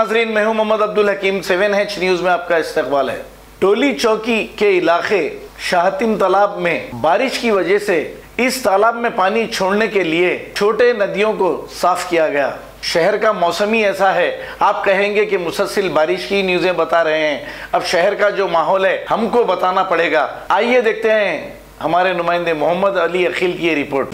नाजरीन, मैं हूं मोहम्मद अब्दुल हकीम। 7H न्यूज में आपका इस्तकबाल है। टोली चौकी के इलाके शाहतिम तालाब में बारिश की वजह से इस तालाब में पानी छोड़ने के लिए छोटे नदियों को साफ किया गया। शहर का मौसमी ऐसा है, आप कहेंगे कि मुसलसल बारिश की न्यूज़ें बता रहे हैं। अब शहर का जो माहौल है हमको बताना पड़ेगा। आइए देखते हैं हमारे नुमाइंदे मोहम्मद अली अखिल की ये रिपोर्ट।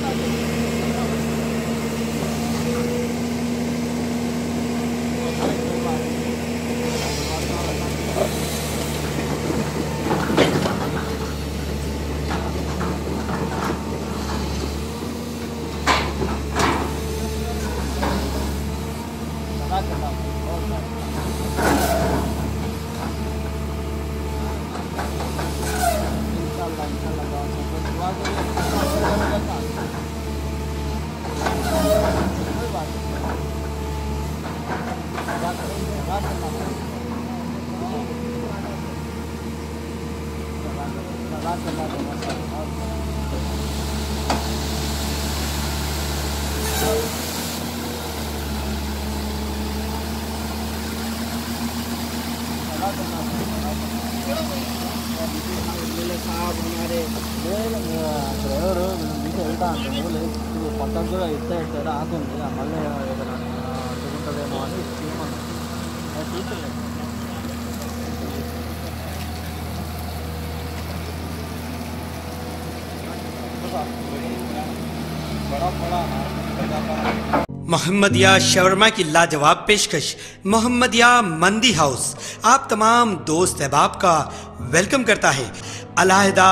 मोहम्मदिया शवरमा की लाजवाब पेशकश मोहम्मदिया मंदी हाउस आप तमाम दोस्त अहबाब का वेलकम करता है। अलहदा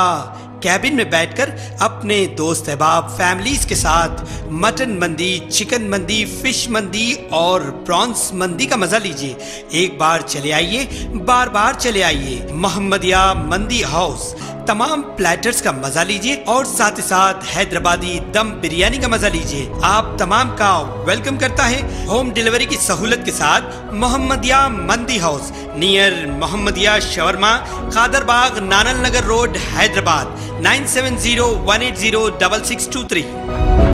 कैबिन में बैठकर अपने दोस्त अहबाब फैमिलीज के साथ मटन मंदी, चिकन मंदी, फिश मंदी और प्रॉन्स मंदी का मजा लीजिए। एक बार चले आइए, बार बार चले आइए। मोहम्मदिया मंदी हाउस तमाम प्लेटर्स का मजा लीजिए और साथ ही साथ हैदराबादी दम बिरयानी का मजा लीजिए। आप तमाम का वेलकम करता है होम डिलीवरी की सहूलत के साथ मोहम्मदिया मंदी house near Mohammadia shawarma, Kadarbagh, नानल नगर रोड, हैदराबाद। 9701806623।